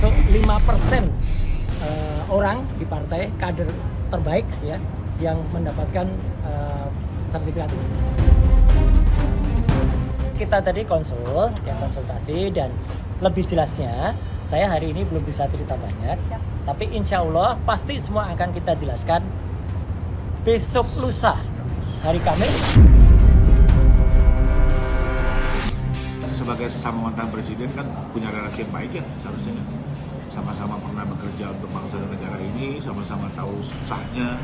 termasuk 5% orang di partai kader terbaik ya yang mendapatkan sertifikat ini. Kita tadi konsultasi dan lebih jelasnya saya hari ini belum bisa cerita banyak, tapi insya Allah pasti semua akan kita jelaskan besok lusa hari Kamis. Sebagai sesama mantan presiden kan punya relasi yang baik ya seharusnya. Sama-sama pernah bekerja untuk bangsa dan negara ini, sama-sama tahu susahnya.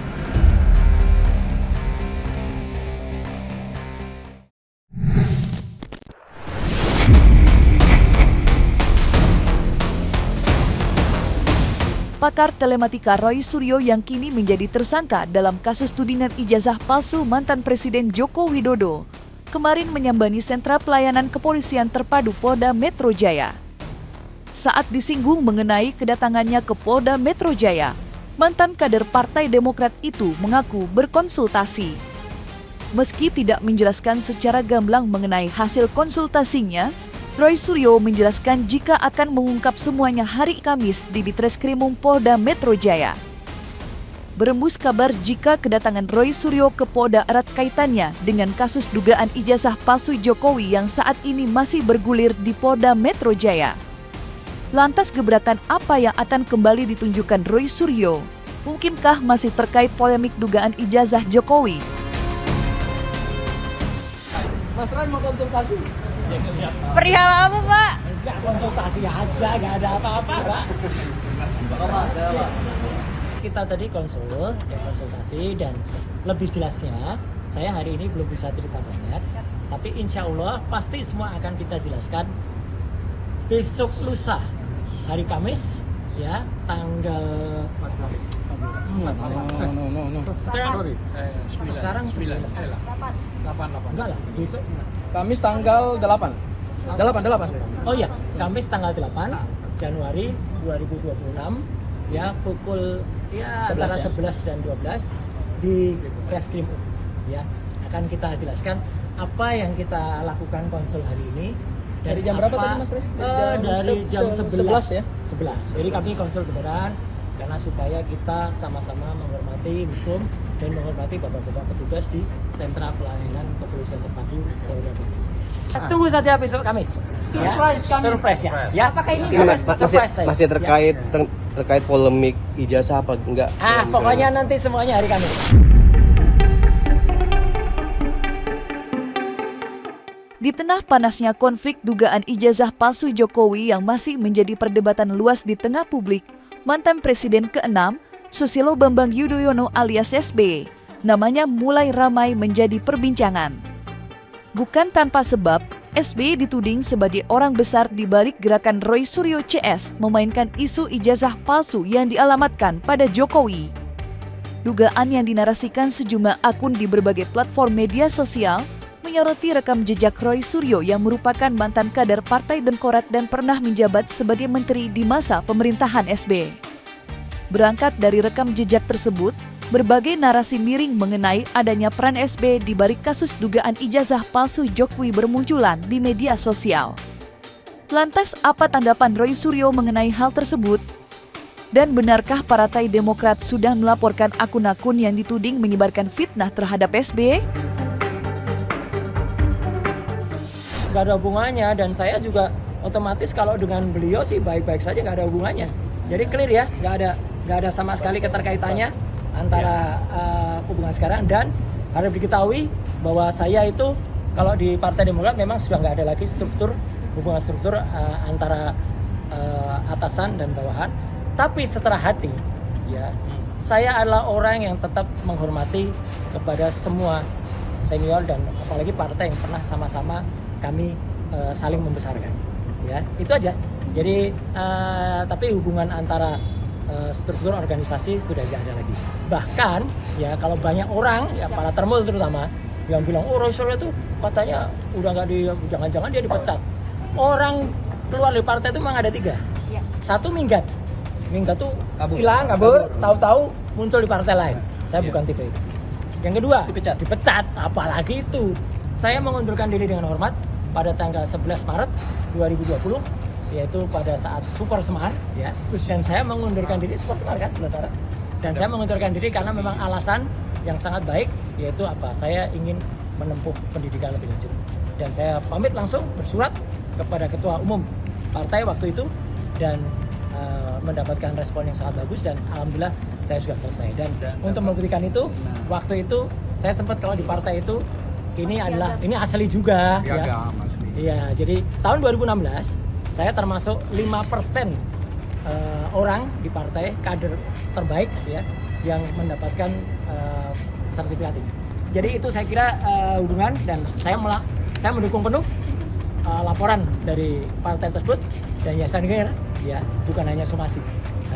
Pakar telematika Roy Suryo yang kini menjadi tersangka dalam kasus tudingan ijazah palsu mantan Presiden Joko Widodo, kemarin menyambangi sentra pelayanan kepolisian terpadu Polda Metro Jaya. Saat disinggung mengenai kedatangannya ke Polda Metro Jaya, mantan kader Partai Demokrat itu mengaku berkonsultasi. Meski tidak menjelaskan secara gamblang mengenai hasil konsultasinya, Roy Suryo menjelaskan jika akan mengungkap semuanya hari Kamis di Ditreskrimum Polda Metro Jaya. Berembus kabar jika kedatangan Roy Suryo ke Polda erat kaitannya dengan kasus dugaan ijazah palsu Jokowi yang saat ini masih bergulir di Polda Metro Jaya. Lantas gebrakan apa yang akan kembali ditunjukkan Roy Suryo? Mungkinkah masih terkait polemik dugaan ijazah Jokowi? Mas Ran mau konsultasi? Perihal apa, Pak? Enggak, konsultasi aja, nggak ada apa-apa, Pak. Kita tadi konsultasi dan lebih jelasnya saya hari ini belum bisa cerita banyak, tapi insya Allah pasti semua akan kita jelaskan besok lusa hari Kamis ya tanggal sekarang 9 enggak lah besok Kamis tanggal 8. Oh iya, Kamis tanggal 8 Januari 2026 ya pukul antara 11 dan 12 di Reskrim ya akan kita jelaskan apa yang kita lakukan konsul hari ini. Dari jam berapa tadi Mas Rey? Dari jam 11 ya? 11. Jadi kami konsul beneran karena supaya kita sama-sama menghormati hukum dan menghormati bapak-bapak petugas di sentra pelayanan kepolisian terpadu Polda Metro Jaya. Tunggu saja besok Kamis. Surprise Kamis. Surprise ya. Apakah ini masih terkait polemik ijazah apa enggak? Pokoknya nanti semuanya hari Kamis. Di tengah panasnya konflik dugaan ijazah palsu Jokowi yang masih menjadi perdebatan luas di tengah publik, mantan Presiden ke-6, Susilo Bambang Yudhoyono alias SBY, namanya mulai ramai menjadi perbincangan. Bukan tanpa sebab, SBY dituding sebagai orang besar di balik gerakan Roy Suryo CS memainkan isu ijazah palsu yang dialamatkan pada Jokowi. Dugaan yang dinarasikan sejumlah akun di berbagai platform media sosial menyoroti rekam jejak Roy Suryo yang merupakan mantan kader Partai Demokrat dan pernah menjabat sebagai menteri di masa pemerintahan SBY. Berangkat dari rekam jejak tersebut, berbagai narasi miring mengenai adanya peran SBY di balik kasus dugaan ijazah palsu Jokowi bermunculan di media sosial. Lantas apa tanggapan Roy Suryo mengenai hal tersebut? Dan benarkah Partai Demokrat sudah melaporkan akun-akun yang dituding menyebarkan fitnah terhadap SBY? Nggak ada hubungannya dan saya juga otomatis kalau dengan beliau sih baik-baik saja, nggak ada hubungannya. Jadi clear ya, nggak ada sama sekali keterkaitannya antara hubungan sekarang, dan harus diketahui bahwa saya itu kalau di Partai Demokrat memang sudah nggak ada lagi hubungan struktur antara atasan dan bawahan. Tapi secara hati ya, saya adalah orang yang tetap menghormati kepada semua senior dan apalagi partai yang pernah sama-sama kami saling membesarkan, ya itu aja. Jadi tapi hubungan antara struktur organisasi sudah tidak ada lagi. Bahkan ya kalau banyak orang ya para termul terutama yang bilang Roy Suryo itu katanya udah nggak jangan-jangan dia dipecat. Orang keluar dari partai itu memang ada 3. Satu minggat tuh hilang kabur, tahu-tahu muncul di partai lain. Saya bukan tipe itu. Yang kedua dipecat. Apalagi itu. Saya mengundurkan diri dengan hormat pada tanggal 11 Maret 2020 yaitu pada saat Super Semar ya. Dan saya mengundurkan diri Super Semar kan sebenarnya. Dan saya mengundurkan diri karena memang alasan yang sangat baik, yaitu apa? Saya ingin menempuh pendidikan lebih lanjut. Dan saya pamit langsung bersurat kepada ketua umum partai waktu itu dan mendapatkan respon yang sangat bagus dan alhamdulillah saya sudah selesai. Dan untuk membuktikan itu, waktu itu saya sempat kalau di partai itu ini asli juga ya. Iya, jadi tahun 2016 saya termasuk 5% orang di partai kader terbaik ya yang mendapatkan sertifikat ini. Jadi itu saya kira hubungan dan saya mendukung penuh laporan dari partai tersebut dan ya saya dengar ya bukan hanya somasi.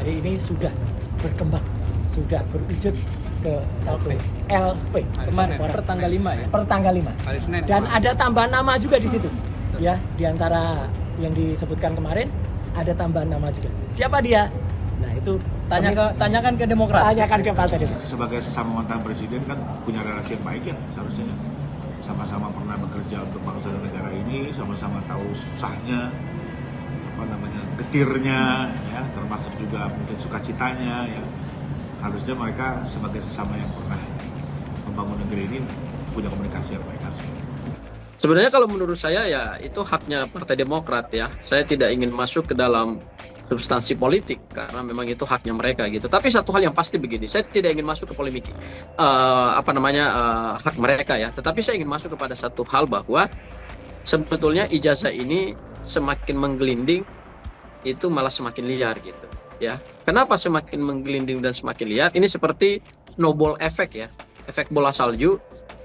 Hari ini sudah berkembang, sudah berwujud ke satu LP. Kemarin per tanggal 5 ya. Per tanggal 5. Dan ada tambahan nama juga di situ. Ya, di antara yang disebutkan kemarin ada tambahan nama juga. Siapa dia? Nah, itu Tanyakan ke Demokrat. tanyakan ke Partai Demokrat. Sebagai sesama mantan presiden kan punya relasi yang baik ya seharusnya. Sama-sama pernah bekerja untuk bangsa dan negara ini, sama-sama tahu susahnya, getirnya, ya, termasuk juga mungkin sukacitanya, ya. Harusnya mereka sebagai sesama yang pernah membangun negeri ini punya komunikasi yang baik harusnya. Sebenarnya kalau menurut saya ya itu haknya Partai Demokrat ya. Saya tidak ingin masuk ke dalam substansi politik karena memang itu haknya mereka gitu. Tapi satu hal yang pasti begini, saya tidak ingin masuk ke polemik hak mereka ya. Tetapi saya ingin masuk kepada satu hal bahwa sebetulnya ijazah ini semakin menggelinding itu malah semakin liar gitu ya. Kenapa semakin menggelinding dan semakin liar? Ini seperti snowball effect ya, efek bola salju,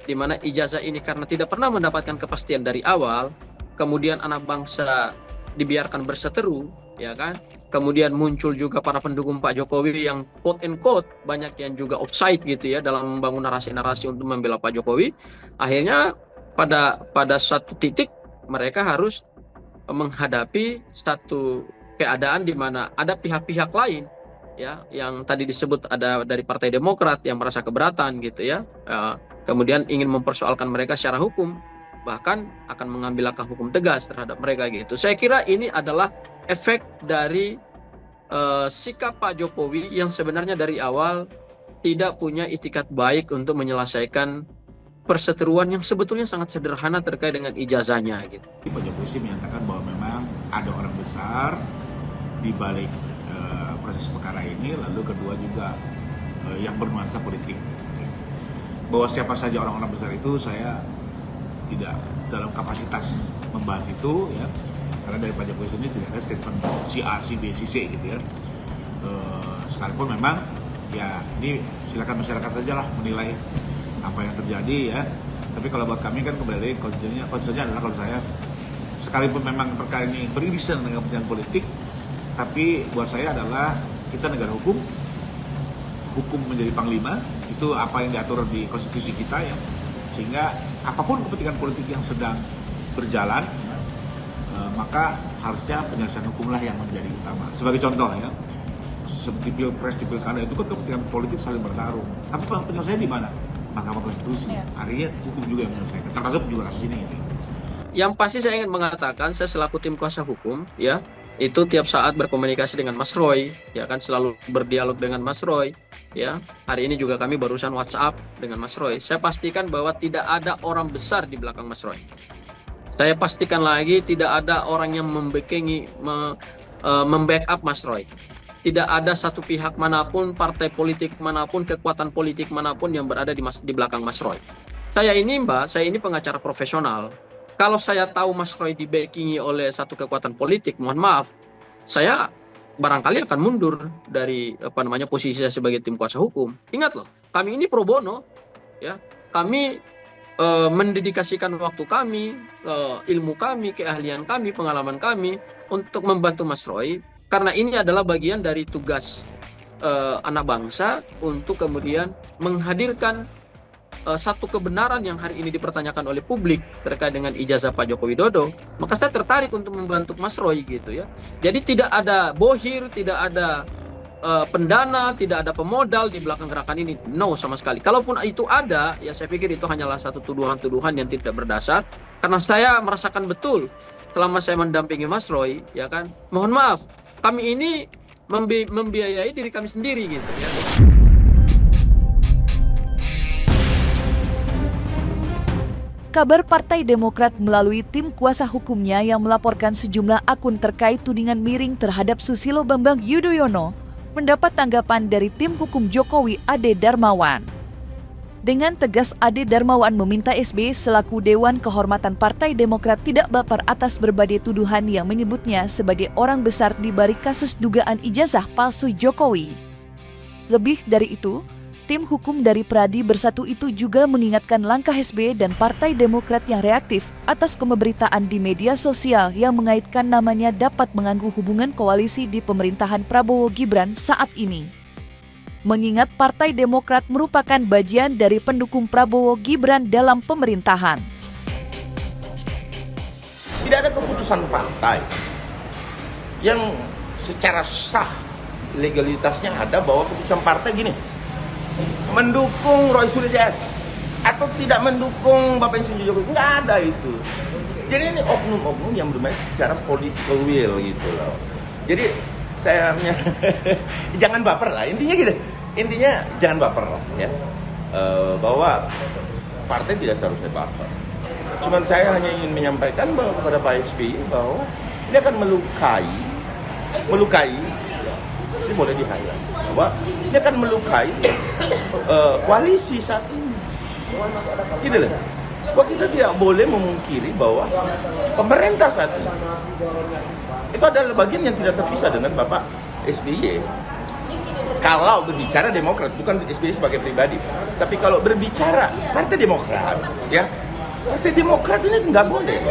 di mana ijazah ini karena tidak pernah mendapatkan kepastian dari awal, kemudian anak bangsa dibiarkan berseteru, ya kan? Kemudian muncul juga para pendukung Pak Jokowi yang quote and quote banyak yang juga offside gitu ya dalam membangun narasi-narasi untuk membela Pak Jokowi. Akhirnya pada satu titik mereka harus menghadapi satu keadaan di mana ada pihak-pihak lain ya yang tadi disebut ada dari Partai Demokrat yang merasa keberatan gitu ya. Kemudian ingin mempersoalkan mereka secara hukum, bahkan akan mengambil langkah hukum tegas terhadap mereka gitu. Saya kira ini adalah efek dari sikap Pak Jokowi yang sebenarnya dari awal tidak punya itikat baik untuk menyelesaikan perseteruan yang sebetulnya sangat sederhana terkait dengan ijazahnya gitu. Pak Jokowi sih menyatakan bahwa memang ada orang besar di balik proses perkara ini, lalu kedua juga yang bernuansa politik. Bahwa siapa saja orang-orang besar itu saya tidak dalam kapasitas membahas itu ya, karena dari Pak Jokowi ini tidak ada statement si A, si B, si C gitu ya. Sekalipun memang ya ini silakan masyarakat saja lah menilai apa yang terjadi ya. Tapi kalau buat kami kan kembali konsepnya adalah kalau saya sekalipun memang perkara ini beririsan dengan kepentingan politik, tapi buat saya adalah kita negara hukum menjadi panglima, itu apa yang diatur di konstitusi kita ya, sehingga apapun kepentingan politik yang sedang berjalan maka harusnya penyelesaian hukumlah yang menjadi utama. Sebagai contoh ya, seperti pilpres di pilkada itu kan kepentingan politik saling bertarung, tapi penyelesaian di mana? Mahkamah Konstitusi. Artinya hukum juga yang menyelesaikan, termasuk juga kasus ini gitu. Yang pasti saya ingin mengatakan, saya selaku tim kuasa hukum ya, itu tiap saat berkomunikasi dengan Mas Roy, ya kan, selalu berdialog dengan Mas Roy, ya. Hari ini juga kami barusan WhatsApp dengan Mas Roy. Saya pastikan bahwa tidak ada orang besar di belakang Mas Roy. Saya pastikan lagi tidak ada orang yang membackup Mas Roy. Tidak ada satu pihak manapun, partai politik manapun, kekuatan politik manapun yang berada di belakang Mas Roy. Saya ini pengacara profesional. Kalau saya tahu Mas Roy di-backingi oleh satu kekuatan politik, mohon maaf, saya barangkali akan mundur dari posisi saya sebagai tim kuasa hukum. Ingat loh, kami ini pro bono, ya. Kami mendedikasikan waktu kami, ilmu kami, keahlian kami, pengalaman kami untuk membantu Mas Roy, karena ini adalah bagian dari tugas anak bangsa untuk kemudian menghadirkan satu kebenaran yang hari ini dipertanyakan oleh publik terkait dengan ijazah Pak Joko Widodo. Maka saya tertarik untuk membantu Mas Roy gitu ya. Jadi tidak ada bohir, tidak ada pendana, tidak ada pemodal di belakang gerakan ini. No, sama sekali. Kalaupun itu ada, ya saya pikir itu hanyalah satu tuduhan-tuduhan yang tidak berdasar. Karena saya merasakan betul selama saya mendampingi Mas Roy, ya kan. Mohon maaf, kami ini membiayai diri kami sendiri gitu ya. Kabar Partai Demokrat melalui tim kuasa hukumnya yang melaporkan sejumlah akun terkait tudingan miring terhadap Susilo Bambang Yudhoyono mendapat tanggapan dari tim hukum Jokowi Ade Darmawan. Dengan tegas Ade Darmawan meminta SBY selaku Dewan Kehormatan Partai Demokrat tidak baper atas berbagai tuduhan yang menyebutnya sebagai orang besar di balik kasus dugaan ijazah palsu Jokowi. Lebih dari itu, tim hukum dari Pradi Bersatu itu juga mengingatkan langkah SBY dan Partai Demokrat yang reaktif atas pemberitaan di media sosial yang mengaitkan namanya dapat mengganggu hubungan koalisi di pemerintahan Prabowo Gibran saat ini. Mengingat Partai Demokrat merupakan bagian dari pendukung Prabowo Gibran dalam pemerintahan. Tidak ada keputusan partai yang secara sah legalitasnya ada bahwa keputusan partai gini, mendukung Roy Suryo atau tidak mendukung Bapak Insinyur Jokowi, nggak ada itu. Jadi ini oknum-oknum yang bermain secara political will gitu loh. Jadi saya jangan baper lah, intinya gitu. Intinya jangan baper lah ya. Bahwa partai tidak seharusnya baper. Cuman saya hanya ingin menyampaikan bahwa kepada Pak SBY bahwa ini akan melukai. Ini boleh di-highlight bahwa ini akan melukai koalisi saat ini. Gitu loh. Bahwa kita tidak boleh memungkiri bahwa pemerintah saat ini itu adalah bagian yang tidak terpisah dengan Bapak SBY. Kalau berbicara Demokrat, bukan SBY sebagai pribadi, tapi kalau berbicara Partai Demokrat, ya Partai Demokrat ini nggak boleh.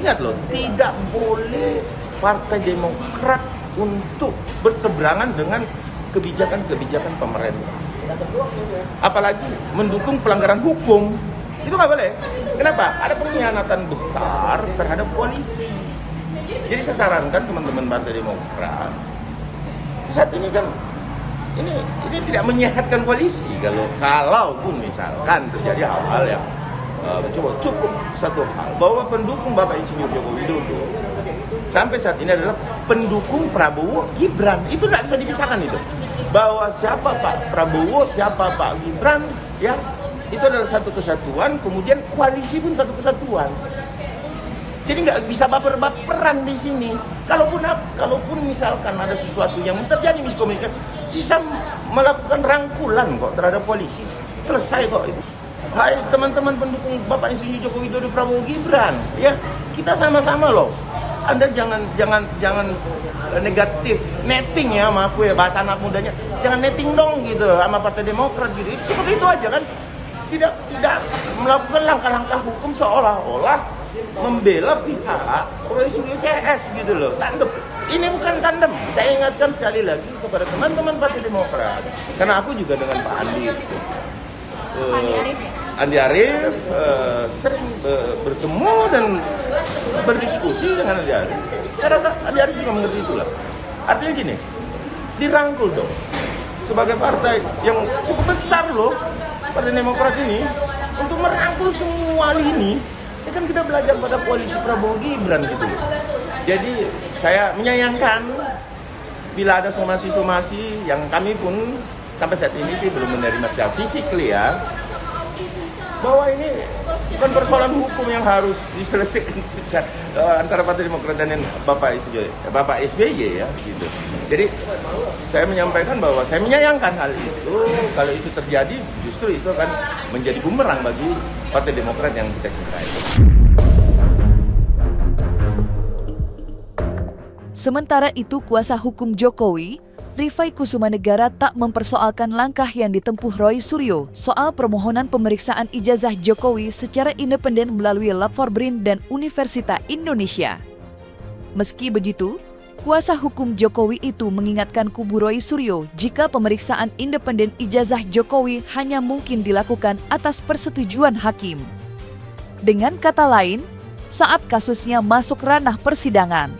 Ingat loh, tidak boleh Partai Demokrat untuk berseberangan dengan kebijakan-kebijakan pemerintah. Apalagi mendukung pelanggaran hukum. Itu nggak boleh. Kenapa? Ada pengkhianatan besar terhadap koalisi. Jadi saya sarankan teman-teman Partai Demokrat saat ini kan ini tidak menyehatkan koalisi kalaupun misalkan terjadi hal-hal yang cukup satu hal bahwa pendukung Bapak Insinyur Joko Widodo sampai saat ini adalah pendukung Prabowo Gibran. Itu tidak bisa dipisahkan itu. Bahwa siapa Pak Prabowo, siapa Pak Gibran, ya itu adalah satu kesatuan. Kemudian koalisi pun satu kesatuan. Jadi nggak bisa baper-baperan di sini. Kalaupun misalkan ada sesuatu yang terjadi miskomunikasi, sisa melakukan rangkulan kok terhadap koalisi. Selesai kok itu. Hai teman-teman pendukung Bapak Insinyur Joko Widodo Prabowo Gibran, ya kita sama-sama loh. Anda jangan negatif, netting ya sama aku ya, bahasa anak mudanya. Jangan netting dong gitu sama Partai Demokrat gitu. Cukup itu aja kan. Tidak melakukan langkah-langkah hukum seolah-olah membela pihak Roy Suryo CS gitu loh. Tandem. Ini bukan tandem. Saya ingatkan sekali lagi kepada teman-teman Partai Demokrat. Karena aku juga dengan Pak Andi Arief sering bertemu dan berdiskusi dengan Andi Arief. Saya rasa Andi Arief juga mengerti itulah. Artinya gini, dirangkul dong. Sebagai partai yang cukup besar loh, Partai Demokrat ini, untuk merangkul semua ini, ya kan kita belajar pada koalisi Prabowo Gibran gitu loh. Jadi saya menyayangkan bila ada somasi-somasi yang kami pun sampai saat ini sih belum menerima secara fisik ya, bahwa ini bukan persoalan hukum yang harus diselesaikan secara antara Partai Demokrat dan Bapak SBY ya gitu. Jadi saya menyampaikan bahwa saya menyayangkan hal itu. Kalau itu terjadi, justru itu akan menjadi bumerang bagi Partai Demokrat yang kita cintai. Sementara itu, kuasa hukum Jokowi, Rifai Kusumanegara tak mempersoalkan langkah yang ditempuh Roy Suryo soal permohonan pemeriksaan ijazah Jokowi secara independen melalui Lapor BRIN dan Universitas Indonesia. Meski begitu, kuasa hukum Jokowi itu mengingatkan kubu Roy Suryo jika pemeriksaan independen ijazah Jokowi hanya mungkin dilakukan atas persetujuan hakim. Dengan kata lain, saat kasusnya masuk ranah persidangan.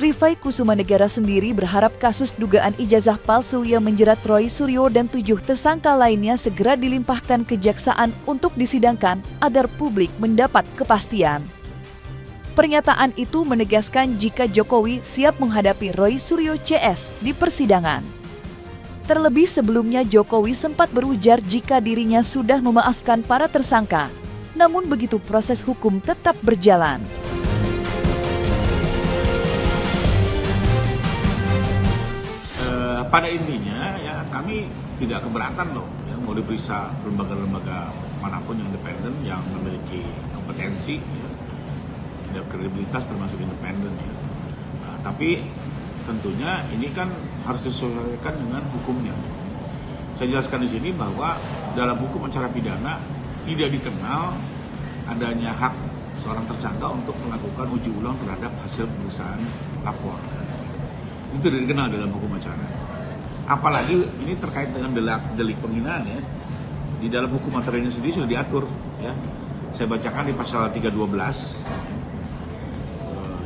Rifai Kusumanegara sendiri berharap kasus dugaan ijazah palsu yang menjerat Roy Suryo dan 7 tersangka lainnya segera dilimpahkan kejaksaan untuk disidangkan agar publik mendapat kepastian. Pernyataan itu menegaskan jika Jokowi siap menghadapi Roy Suryo CS di persidangan. Terlebih sebelumnya Jokowi sempat berujar jika dirinya sudah memaafkan para tersangka, namun begitu proses hukum tetap berjalan. Pada intinya ya kami tidak keberatan loh ya, mau diperiksa lembaga-lembaga manapun yang independen yang memiliki kompetensi ya, ada kredibilitas termasuk independen ya. Nah, tapi tentunya ini kan harus disesuaikan dengan hukumnya. Saya jelaskan di sini bahwa dalam hukum acara pidana tidak dikenal adanya hak seorang tersangka untuk melakukan uji ulang terhadap hasil pemeriksaan lapor. Itu tidak dikenal dalam hukum acara. Apalagi ini terkait dengan delik penghinaan ya. Di dalam hukum materialnya sendiri sudah diatur ya. Saya bacakan di pasal 312.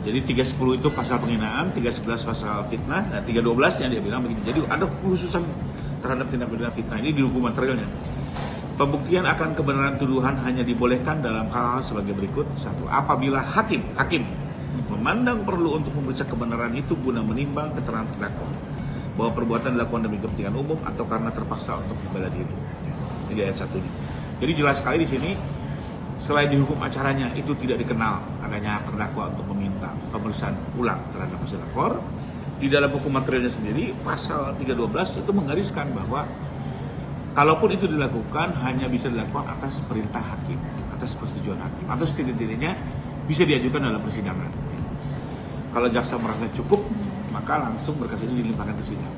Jadi 310 itu pasal penghinaan, 311 pasal fitnah, dan 312 yang dia bilang begini. Jadi ada khususan terhadap tindak pidana fitnah ini di hukum materialnya. Pembuktian akan kebenaran tuduhan hanya dibolehkan dalam hal sebagai berikut. 1. Apabila hakim memandang perlu untuk memeriksa kebenaran itu guna menimbang keterangan terdakwa bahwa perbuatan dilakukan demi kepentingan umum atau karena terpaksa untuk membela diri. Ini ayat 1 ini. Jadi jelas sekali di sini, selain di hukum acaranya itu tidak dikenal adanya hak terdakwa untuk meminta pemeriksaan ulang terhadap hasil lapor. Di dalam hukum materialnya sendiri, pasal 312 itu menggariskan bahwa kalaupun itu dilakukan hanya bisa dilakukan atas perintah hakim, atas persetujuan hakim, atau setidak-tidaknya bisa diajukan dalam persidangan. Kalau jaksa merasa cukup, maka langsung berkas ini dilimpahkan ke sidang.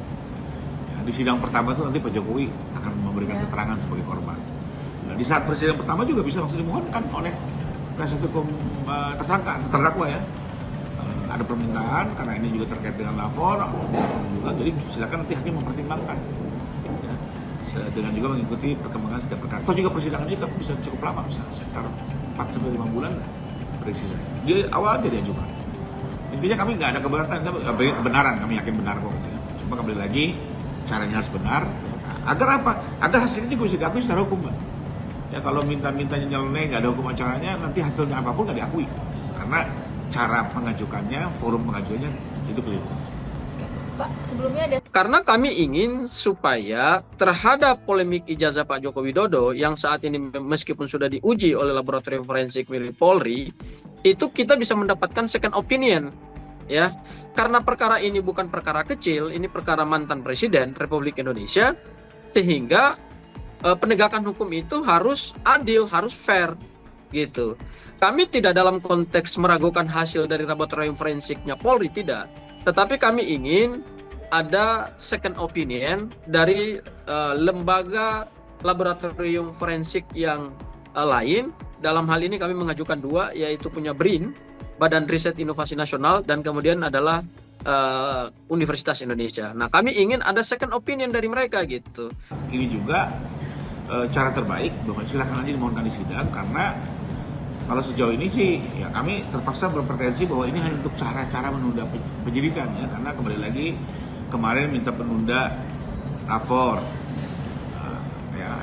Ya, di sidang pertama itu nanti Pak Jokowi akan memberikan keterangan sebagai korban. Nah, di saat persidangan pertama juga bisa langsung dimohonkan oleh penasihat hukum tersangka atau terdakwa ya. Ada permintaan karena ini juga terkait dengan lapor, juga, jadi silakan nanti hakim mempertimbangkan. Ya, dengan juga mengikuti perkembangan setiap perkara. Atau juga persidangan ini bisa cukup lama, bisa sekitar 4-5 bulan prediksi saya. Di awal aja diajukan. Intinya kami nggak ada kebenaran, kami yakin benar kok. Gitu ya. Cuma kembali lagi, caranya harus benar. Agar apa? Agar hasilnya juga bisa diakui secara hukum, Pak. Ya kalau minta-mintanya nyeleneh, nggak ada hukum acaranya, nanti hasilnya apapun nggak diakui. Karena cara mengajukannya, forum pengajuannya itu keliru. Pak, sebelumnya ada Karena kami ingin supaya terhadap polemik ijazah Pak Joko Widodo yang saat ini meskipun sudah diuji oleh laboratorium forensik milik Polri, itu kita bisa mendapatkan second opinion, ya. Karena perkara ini bukan perkara kecil, ini perkara mantan Presiden Republik Indonesia, sehingga penegakan hukum itu harus adil, harus fair, gitu. Kami tidak dalam konteks meragukan hasil dari laboratorium forensiknya Polri, tidak. Tetapi kami ingin ada second opinion dari lembaga laboratorium forensik yang lain. Dalam hal ini kami mengajukan 2, yaitu punya BRIN, Badan Riset Inovasi Nasional, dan kemudian adalah Universitas Indonesia. Nah, kami ingin ada second opinion dari mereka gitu. Ini juga cara terbaik, bahwa silakan aja dimohonkan di sidang, karena kalau sejauh ini sih ya kami terpaksa berpretensi bahwa ini hanya untuk cara-cara menunda penyidikan ya, karena kembali lagi kemarin minta penunda lapor.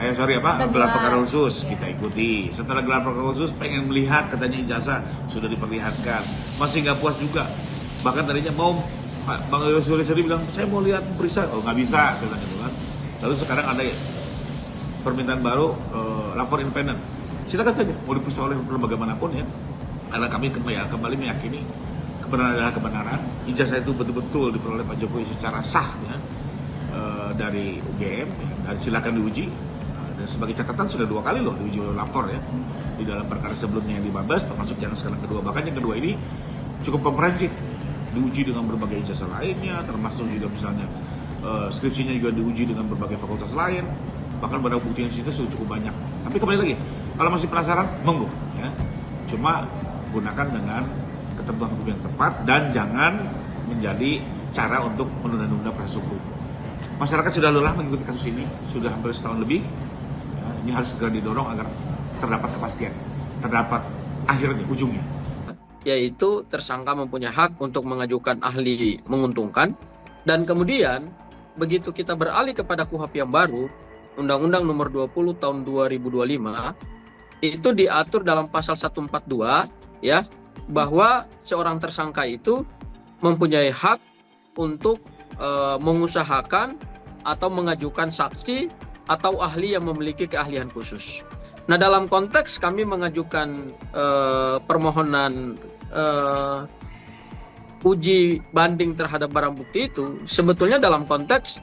Gelar perkara khusus kita ikuti. Setelah gelar perkara khusus pengen melihat katanya ijazah sudah diperlihatkan, masih nggak puas juga. Bahkan tadinya mau Bang Yosuri bilang saya mau lihat periksa, oh nggak bisa gitu kan. Lalu sekarang ada permintaan baru lapor independen. Silakan saja mau diperiksa oleh lembaga manapun ya. Karena kami kembali meyakini kebenaran adalah kebenaran. Ijazah itu betul-betul diperoleh Pak Jokowi secara sah ya, dari UGM ya, dan silakan diuji. Dan sebagai catatan sudah 2 kali loh diuji oleh lapor ya, di dalam perkara sebelumnya yang di Mabes, termasuk yang sekarang kedua. Bahkan yang kedua ini cukup komprehensif, diuji dengan berbagai ijazah lainnya, termasuk juga misalnya skripsinya juga diuji dengan berbagai fakultas lain, bahkan barang bukti yang situ sudah cukup banyak. Tapi kembali lagi, kalau masih penasaran, monggo ya. Cuma gunakan dengan ketentuan hukum yang tepat dan jangan menjadi cara untuk menunda-nunda proses hukum. Masyarakat sudah lelah mengikuti kasus ini, sudah hampir setahun lebih. Ya, ini harus segera didorong agar terdapat kepastian, terdapat akhirnya, ujungnya. yaitu tersangka mempunyai hak untuk mengajukan ahli menguntungkan, dan kemudian begitu kita beralih kepada KUHP yang baru, Undang-Undang Nomor 20 Tahun 2025, itu diatur dalam pasal 142 ya, bahwa seorang tersangka itu mempunyai hak untuk mengusahakan atau mengajukan saksi atau ahli yang memiliki keahlian khusus. Nah, dalam konteks kami mengajukan permohonan uji banding terhadap barang bukti itu, sebetulnya dalam konteks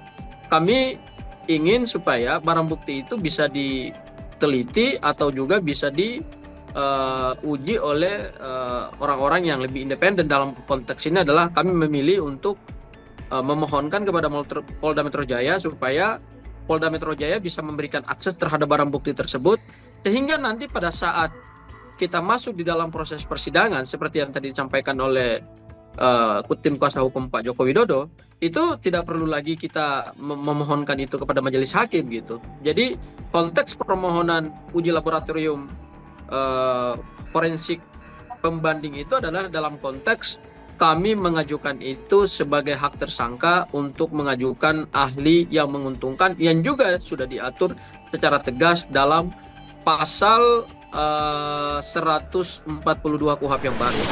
kami ingin supaya barang bukti itu bisa diteliti atau juga bisa diuji oleh orang-orang yang lebih independen. Dalam konteks ini adalah kami memilih untuk memohonkan kepada Polda Metro Jaya supaya Polda Metro Jaya bisa memberikan akses terhadap barang bukti tersebut, sehingga nanti pada saat kita masuk di dalam proses persidangan seperti yang tadi disampaikan oleh tim kuasa hukum Pak Joko Widodo, itu tidak perlu lagi kita memohonkan itu kepada majelis hakim gitu. Jadi konteks permohonan uji laboratorium forensik pembanding itu adalah dalam konteks kami mengajukan itu sebagai hak tersangka untuk mengajukan ahli yang menguntungkan, yang juga sudah diatur secara tegas dalam pasal 142 KUHP yang baru.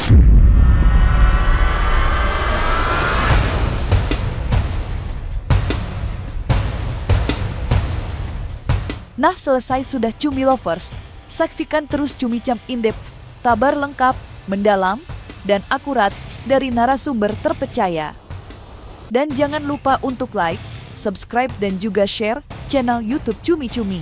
Nah, selesai sudah Cumi Lovers. Saksikan terus Cumi Cam In-Depth, kabar lengkap, mendalam, dan akurat dari narasumber terpercaya. Dan jangan lupa untuk like, subscribe, dan juga share channel YouTube Cumi Cumi.